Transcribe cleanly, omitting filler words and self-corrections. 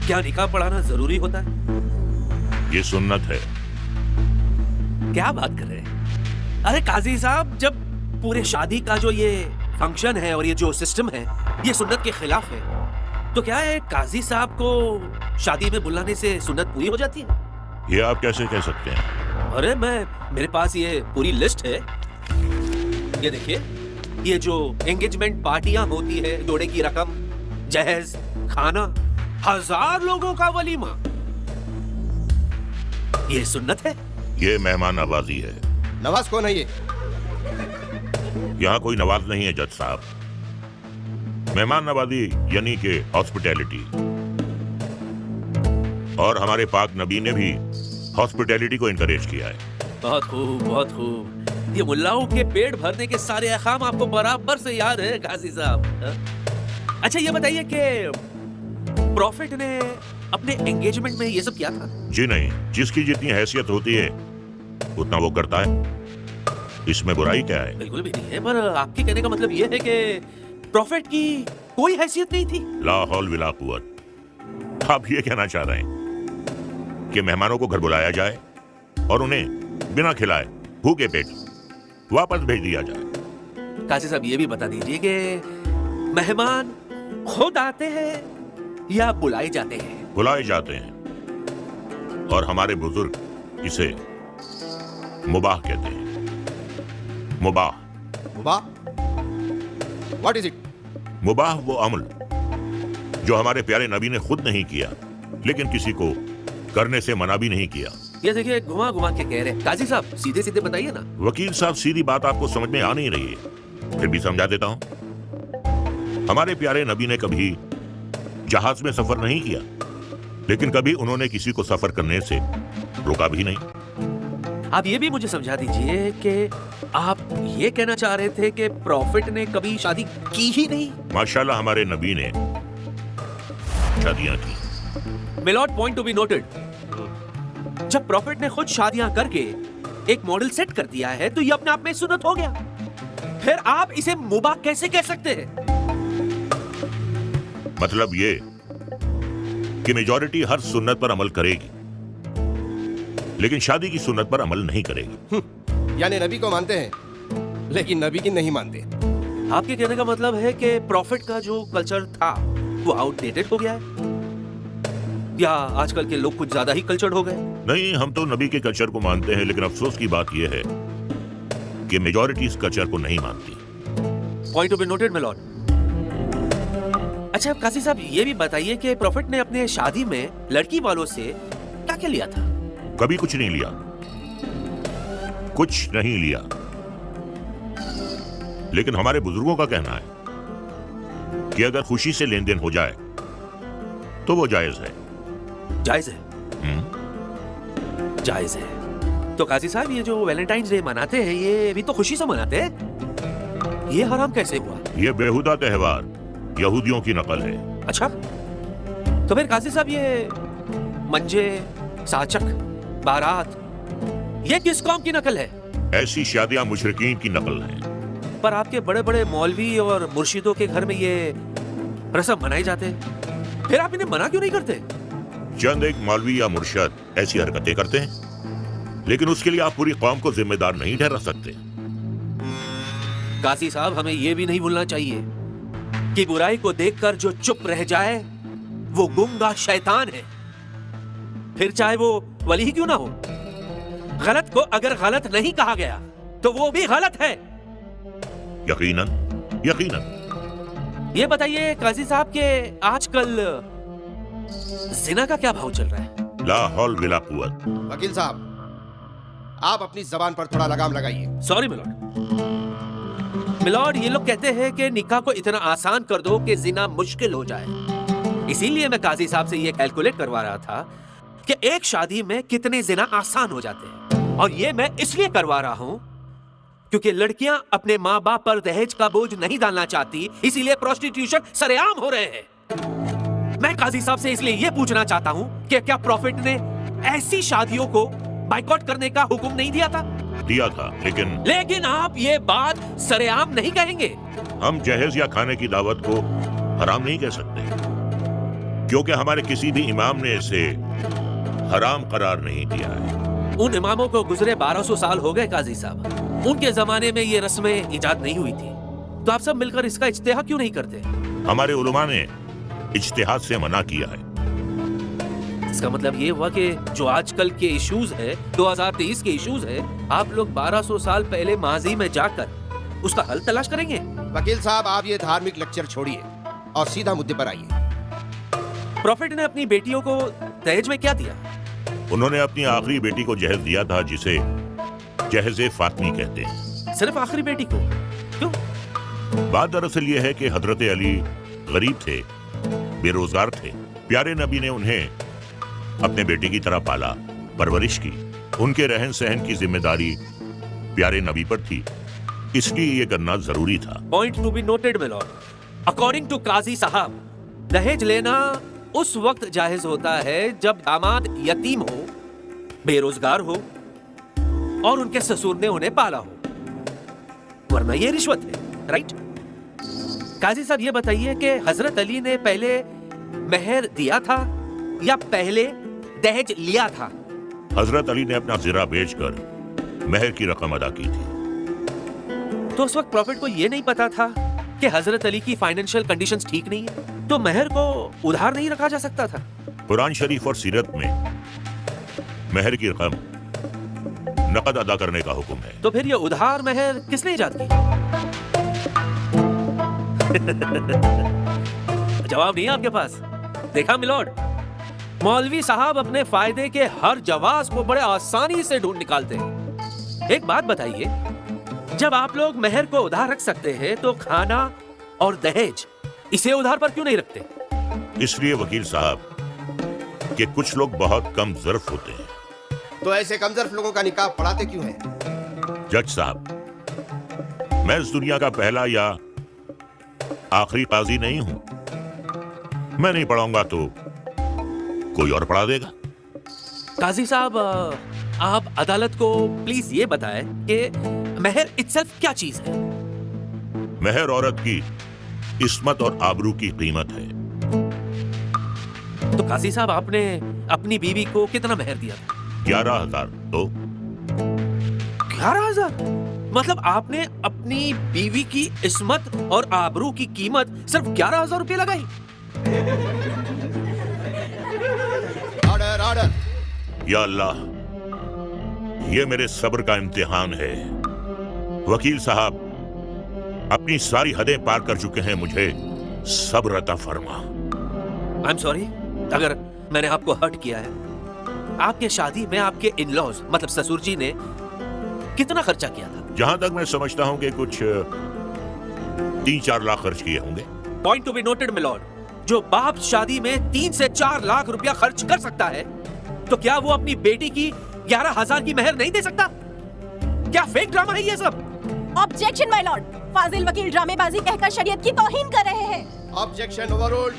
क्या निकाह पढ़ाना जरूरी होता है? ये सुन्नत है। क्या बात कर रहे हैं? अरे काजी साहब, जब पूरे शादी का जो ये फंक्शन है और ये जो सिस्टम है ये सुन्नत के खिलाफ है, तो क्या है काजी साहब को शादी में बुलाने से सुन्नत पूरी हो जाती है? ये आप कैसे कह सकते हैं? अरे मेरे पास ये पूरी लिस्ट है। ये देखिए, ये जो एंगेजमेंट पार्टियां होती है, जोड़े की रकम, जहेज, खाना, 1000 लोगों का वलीमा, ये सुन्नत है। ये मेहमान नवाजी है। नवाज कौन है ये? यहाँ कोई नवाज नहीं है जज साहब। मेहमान नवाजी यानी कि हॉस्पिटैलिटी, और हमारे पाक नबी ने भी हॉस्पिटैलिटी को इनकरेज किया है। बहुत खूब, बहुत खूब। ये मुल्लाओं के पेट भरने के सारे अहकाम आपको बराबर से याद है काजी साहब। अच्छा ये बताइए कि प्रॉफिट ने अपने एंगेजमेंट में ये सब किया था? जी नहीं, जिसकी जितनी हैसियत होती है उतना वो करता है, इसमें बुराई क्या है? बिल्कुल भी नहीं है, पर आपके कहने का मतलब ये है कि प्रॉफिट की कोई हैसियत नहीं थी? ला हौल विला कुव्वत। आप ये कहना चाह रहे हैं कि मेहमानों को घर बुलाया जाए और उन्हें बिना खिलाए भूखे पेट वापस भेज दिया जाए? काजी साहब ये भी बता दीजिए कि मेहमान खुद आते हैं या बुलाए जाते हैं? बुलाए जाते हैं, और हमारे बुजुर्ग इसे मुबाह कहते हैं। मुबाह। मुबाह? What is it? मुबाह वो अमल जो हमारे प्यारे नबी ने खुद नहीं किया, लेकिन किसी को करने से मना भी नहीं किया। ये देखिए, घुमा घुमा के कह रहे हैं। काजी साहब सीधे सीधे बताइए ना। वकील साहब, सीधी बात आपको समझ में आ नहीं रही है, फिर भी समझा देता हूं। हमारे प्यारे नबी ने कभी जहाज में सफर नहीं किया, लेकिन कभी उन्होंने किसी को सफर करने से रोका भी नहीं। आप ये भी मुझे समझा दीजिए कि आप ये कहना चाह रहे थे कि प्रॉफिट ने कभी शादी की ही नहीं? माशाल्लाह हमारे नबी ने शादियां की। Milord, point to be noted. जब प्रॉफिट ने खुद शादियां करके एक मॉडल सेट कर दिया है तो ये अपने आप में सुन्नत हो गया, फिर आप इसे मुबाह कैसे कह सकते हैं? मतलब ये कि मेजॉरिटी हर सुन्नत पर अमल करेगी, लेकिन शादी की सुन्नत पर अमल नहीं करेगी। यानी नबी को मानते हैं लेकिन नबी की नहीं मानते। आपके कहने का मतलब है कि प्रॉफिट का जो कल्चर था वो आउटडेटेड हो गया है, या आजकल के लोग कुछ ज्यादा ही कल्चर्ड हो गए? नहीं, हम तो नबी के कल्चर को मानते हैं, लेकिन अफसोस की बात यह है कि मेजॉरिटी इस कल्चर को नहीं मानती। Point to be noted milord. अच्छा काजी साहब ये भी बताइए कि प्रॉफिट ने अपने शादी में लड़की वालों से क्या क्या लिया था? कभी कुछ नहीं लिया, कुछ नहीं लिया, लेकिन हमारे बुजुर्गों का कहना है कि अगर खुशी से लेन देन हो जाए तो वो जायज है। जायज है? जायज है। तो काजी साहब ये जो वैलेंटाइंस डे मनाते हैं ये भी तो खुशी से मनाते हैं, ये हराम कैसे हुआ? ये बेहुदा त्योहार यहूदियों की नकल है। अच्छा, तो फिर काजी साहब ये मंजे, साचक, बारात, ये किस कौम की नकल है? ऐसी शादियां मुशरिकीन की नकल हैं। पर आपके बड़े बड़े मौलवी और मुर्शिदों के घर में ये रस्म मनाए जाते हैं, फिर आप इन्हें मना क्यों नहीं करते? चंद एक मौलवी या मुर्शद ऐसी हरकतें करते हैं, लेकिन उसके लिए आप पूरी कौम को जिम्मेदार नहीं ठहरा सकते। काजी साहब हमें यह भी नहीं भूलना चाहिए कि बुराई को देखकर जो चुप रह जाए वो गुंगा शैतान है, फिर चाहे वो वली ही क्यों ना हो। गलत को अगर गलत नहीं कहा गया तो वो भी गलत है। यकीनन, यकीनन। ये बताइए काजी साहब के आजकल जिना का क्या भाव चल रहा है? ला हौल विला कुव्वत। वकील साहब, आप अपनी जबान पर थोड़ा लगाम लगाइए। Sorry milord. मिलॉर्ड, ये लोग कहते हैं कि निकाह को इतना आसान कर दो कि जिना मुश्किल हो जाए। इसीलिए मैं काजी साहब से ये कैलकुलेट करवा रहा था कि एक शादी में कितने जिना आसान हो जाते हैं, और ये मैं इसलिए करवा रहा हूं क्योंकि लड़कियां अपने माँ बाप पर दहेज का बोझ नहीं डालना चाहती, इसीलिए प्रोस्टिट्यूशन सरेआम हो रहे हैं। मैं काजी साहब से इसलिए यह पूछना चाहता हूं कि क्या प्रॉफिट ने ऐसी शादियों को बाइकआउट करने का हुक्म नहीं दिया था? दिया था, लेकिन आप ये बात सरेआम नहीं कहेंगे। हम जहेज या खाने की दावत को हराम नहीं कह सकते। क्योंकि हमारे किसी भी इमाम ने इसे हराम करार नहीं दिया है। उन इमामों को गुजरे 1200 साल हो गए काजी साहब। उनके जमाने में ये रस्में इजाद नहीं हुई थी, तो आप सब मिलकर इसका इज्तिहाद क्यों नहीं करते? हमारे उलमा ने इज्तिहाद से मना किया है। इसका मतलब ये हुआ कि जो आजकल के इश्यूज है, 2023 के इश्यूज है, आप लोग 1200 साल पहले माजी में जाकर उसका हल तलाश करेंगे? वकील साहब, आप ये धार्मिक लेक्चर छोड़िए और सीधा मुद्दे पर आइए। प्रॉफिट ने अपनी बेटियों को दहेज में क्या दिया? उन्होंने अपनी आखिरी बेटी को जहेज दिया था, जिसे जहेज़े फातमी कहते हैं। सिर्फ आखिरी बेटी को? क्यों? बात दरअसल ये है कि हजरत अली गरीब थे, बेरोजगार थे। प्यारे नबी ने उन्हें अपने बेटे की तरह पाला, परवरिश की। उनके रहन सहन की जिम्मेदारी प्यारे नबी पर थी, इसलिए ये करना जरूरी था। Point to be noted my lord. According to काजी साहब, दहेज लेना उस वक्त जायज होता है जब दामाद यतीम हो, बेरोजगार हो और उनके ससुर ने उन्हें पाला हो, वरना ये रिश्वत है, राइट? काजी साहब ये बताइए कि हजरत अली ने पहले मेहर दिया था या पहले दहेज लिया था? हजरत अली ने अपना ज़िरा बेचकर मेहर की रकम अदा की थी। तो उस वक्त प्रॉफिट को ये नहीं पता था कि हजरत अली की फाइनेंशियल कंडीशंस ठीक नहीं है, तो मेहर को उधार नहीं रखा जा सकता था? कुरान शरीफ और सीरत में मेहर की रकम नकद अदा करने का हुक्म है। तो फिर ये उधार मेहर किसने इजाद की? जवाब नहीं है आपके पास? देखा मिलॉर्ड, मौलवी साहब अपने फायदे के हर जवाब को बड़े आसानी से ढूंढ निकालते हैं। एक बात बताइए, जब आप लोग मेहर को उधार रख सकते हैं तो खाना और दहेज इसे उधार पर क्यों नहीं रखते? इसलिए वकील साहब कि कुछ लोग बहुत कम ज़र्फ होते हैं। तो ऐसे कमजोर लोगों का निकाह पढ़ाते क्यों हैं? जज साहब, मैं इस दुनिया का पहला या आखिरी काजी नहीं हूं। मैं नहीं पढ़ाऊंगा तो कोई और पढ़ा देगा। काजी साहब, आप अदालत को प्लीज ये बताएं कि मेहर इत्सेल्फ क्या चीज है? मेहर औरत की इस्मत और आबरू की कीमत है। तो काजी साहब, आपने अपनी बीवी को कितना मेहर दिया था? 11,000। तो 11,000? मतलब आपने अपनी बीवी की इस्मत और आबरू की कीमत सिर्फ 11,000 रुपए लगाई? Order, order. या अल्लाह, ये मेरे सब्र का इम्तिहान है। वकील साहब अपनी सारी हदें पार कर चुके हैं, मुझे सब्र अता फरमा। आई एम सॉरी अगर मैंने आपको हर्ट किया है। आपके शादी में आपके इन-लॉज मतलब ससुर जी ने कितना खर्चा किया था? जहां तक मैं समझता हूं कि कुछ 3-4 लाख खर्च किए होंगे। Point to be noted milord, जो बाप शादी में 3 से 4 लाख रुपया खर्च कर सकता है, तो क्या वो अपनी बेटी की 11,000 की मेहर नहीं दे सकता? क्या फेक ड्रामा है ये सब? ऑब्जेक्शन माय लॉर्ड, फाजिल वकील ड्रामेबाजी कहकर शरीयत की तौहीन कर रहे हैं। Objection overruled.